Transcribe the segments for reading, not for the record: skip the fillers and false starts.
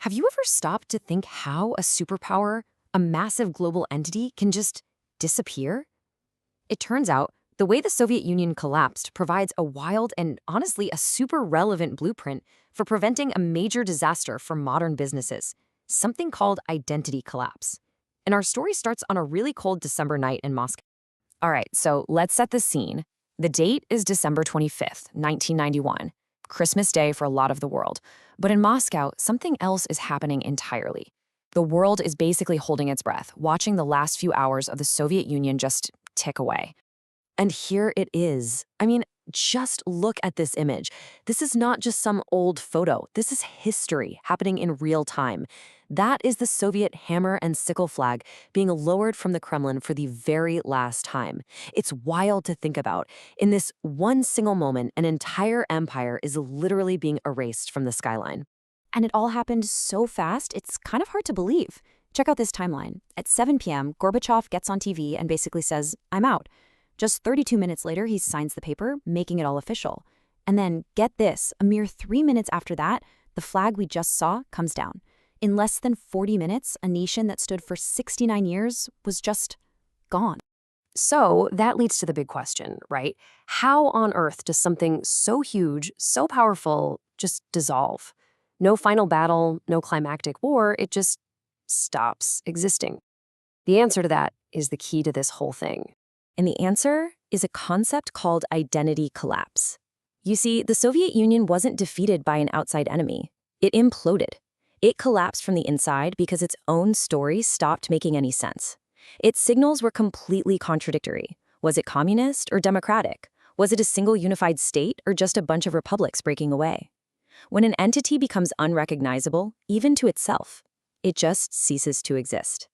Have you ever stopped to think how a superpower, a massive global entity, can just disappear? It turns out the way the Soviet Union collapsed provides a wild and honestly a super relevant blueprint for preventing a major disaster for modern businesses, something called identity collapse. And our story starts on a really cold December night in Moscow. All right, so let's set the scene. The date is December 25th, 1991, Christmas Day for a lot of the world. But in Moscow, something else is happening entirely. The world is basically holding its breath, watching the last few hours of the Soviet Union just tick away. And here it is. I mean, just look at this image. This is not just some old photo. This is history happening in real time. That is the Soviet hammer and sickle flag being lowered from the Kremlin for the very last time. It's wild to think about. In this one single moment, an entire empire is literally being erased from the skyline. And it all happened so fast, it's kind of hard to believe. Check out this timeline. At 7 p.m., Gorbachev gets on TV and basically says, "I'm out." Just 32 minutes later, he signs the paper, making it all official. And then, get this, a mere 3 minutes after that, the flag we just saw comes down. In less than 40 minutes, a nation that stood for 69 years was just gone. So that leads to the big question, right? How on earth does something so huge, so powerful, just dissolve? No final battle, no climactic war, it just stops existing. The answer to that is the key to this whole thing. And the answer is a concept called identity collapse. You see, the Soviet Union wasn't defeated by an outside enemy. It imploded. It collapsed from the inside because its own story stopped making any sense. Its signals were completely contradictory. Was it communist or democratic? Was it a single unified state or just a bunch of republics breaking away? When an entity becomes unrecognizable, even to itself, it just ceases to exist.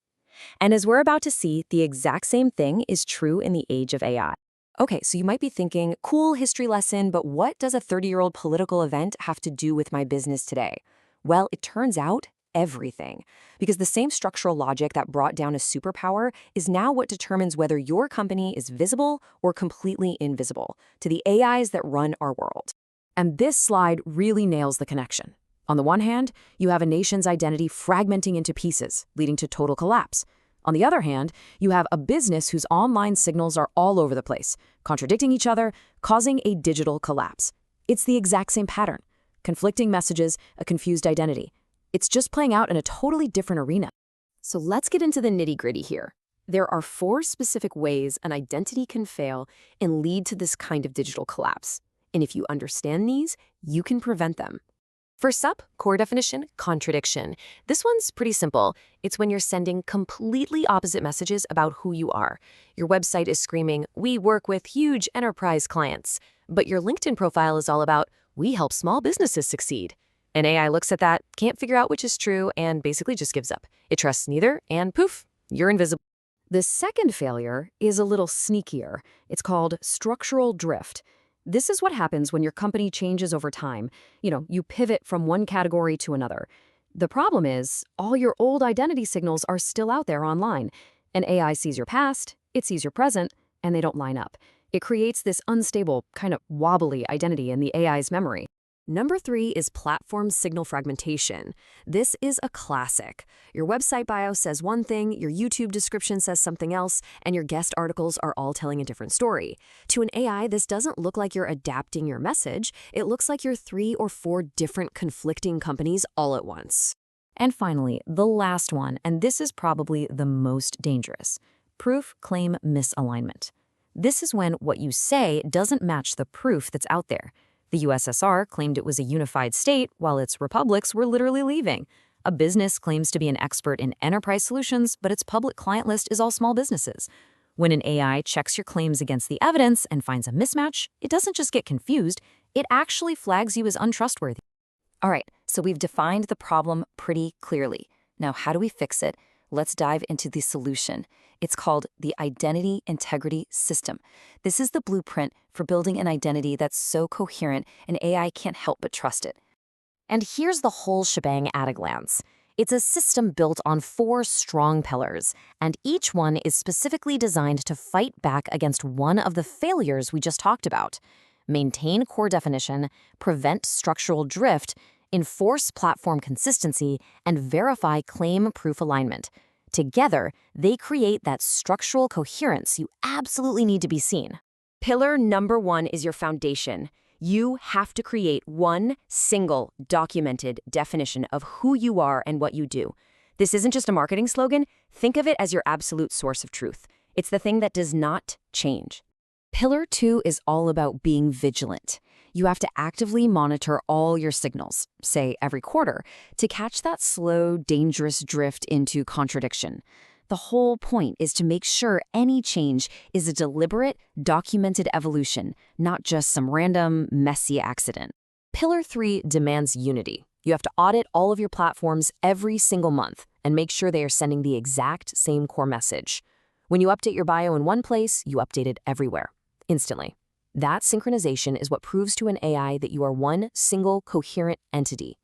And as we're about to see, the exact same thing is true in the age of AI. Okay, so you might be thinking, cool history lesson, but what does a 30-year-old political event have to do with my business today? Well, it turns out everything. Because the same structural logic that brought down a superpower is now what determines whether your company is visible or completely invisible to the AIs that run our world. And this slide really nails the connection. On the one hand, you have a nation's identity fragmenting into pieces, leading to total collapse. On the other hand, you have a business whose online signals are all over the place, contradicting each other, causing a digital collapse. It's the exact same pattern. Conflicting messages, a confused identity. It's just playing out in a totally different arena. So let's get into the nitty-gritty here. There are 4 specific ways an identity can fail and lead to this kind of digital collapse. And if you understand these, you can prevent them. First up, core definition, contradiction. This one's pretty simple. It's when you're sending completely opposite messages about who you are. Your website is screaming, "We work with huge enterprise clients," but your LinkedIn profile is all about, "We help small businesses succeed." An AI looks at that, can't figure out which is true, and basically just gives up. It trusts neither, and poof, you're invisible. The second failure is a little sneakier. It's called structural drift. This is what happens when your company changes over time. You pivot from one category to another. The problem is, all your old identity signals are still out there online. An AI sees your past, it sees your present, and they don't line up. It creates this unstable, kind of wobbly identity in the AI's memory. Number 3 is platform signal fragmentation. This is a classic. Your website bio says one thing, your YouTube description says something else, and your guest articles are all telling a different story. To an AI, this doesn't look like you're adapting your message. It looks like you're 3 or 4 different conflicting companies all at once. And finally, the last one, and this is probably the most dangerous: proof-claim misalignment. This is when what you say doesn't match the proof that's out there. The USSR claimed it was a unified state, while its republics were literally leaving. A business claims to be an expert in enterprise solutions, but its public client list is all small businesses. When an AI checks your claims against the evidence and finds a mismatch, it doesn't just get confused, it actually flags you as untrustworthy. All right, so we've defined the problem pretty clearly. Now, how do we fix it? Let's dive into the solution. It's called the Identity Integrity System. This is the blueprint for building an identity that's so coherent an AI can't help but trust it. And here's the whole shebang at a glance. It's a system built on 4 strong pillars, and each one is specifically designed to fight back against one of the failures we just talked about: maintain core definition, prevent structural drift, enforce platform consistency, and verify claim-proof alignment. Together, they create that structural coherence you absolutely need to be seen. Pillar number 1 is your foundation. You have to create one single documented definition of who you are and what you do. This isn't just a marketing slogan. Think of it as your absolute source of truth. It's the thing that does not change. Pillar 2 is all about being vigilant. You have to actively monitor all your signals, say every quarter, to catch that slow, dangerous drift into contradiction. The whole point is to make sure any change is a deliberate, documented evolution, not just some random, messy accident. Pillar 3 demands unity. You have to audit all of your platforms every single month and make sure they are sending the exact same core message. When you update your bio in one place, you update it everywhere, instantly. That synchronization is what proves to an AI that you are one single coherent entity.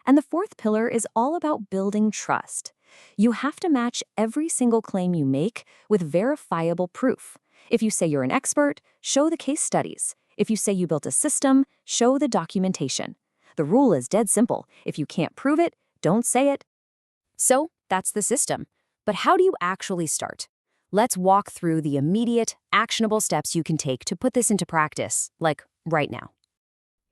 And the fourth pillar is all about building trust. You have to match every single claim you make with verifiable proof. If you say you're an expert, show the case studies. If you say you built a system, show the documentation. The rule is dead simple. If you can't prove it, don't say it. So that's the system. But how do you actually start? Let's walk through the immediate, actionable steps you can take to put this into practice, like right now.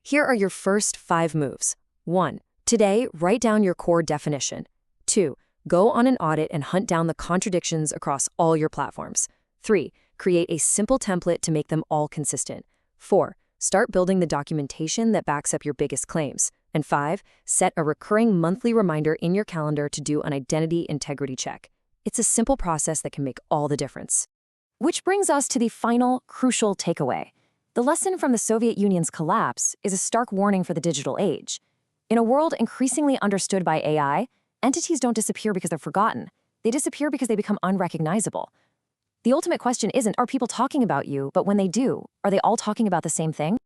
Here are your first 5 moves. 1. Today, write down your core definition. 2. Go on an audit and hunt down the contradictions across all your platforms. 3. Create a simple template to make them all consistent. 4. Start building the documentation that backs up your biggest claims. And 5. Set a recurring monthly reminder in your calendar to do an identity integrity check. It's a simple process that can make all the difference. Which brings us to the final, crucial takeaway. The lesson from the Soviet Union's collapse is a stark warning for the digital age. In a world increasingly understood by AI, entities don't disappear because they're forgotten. They disappear because they become unrecognizable. The ultimate question isn't, are people talking about you, but when they do, are they all talking about the same thing?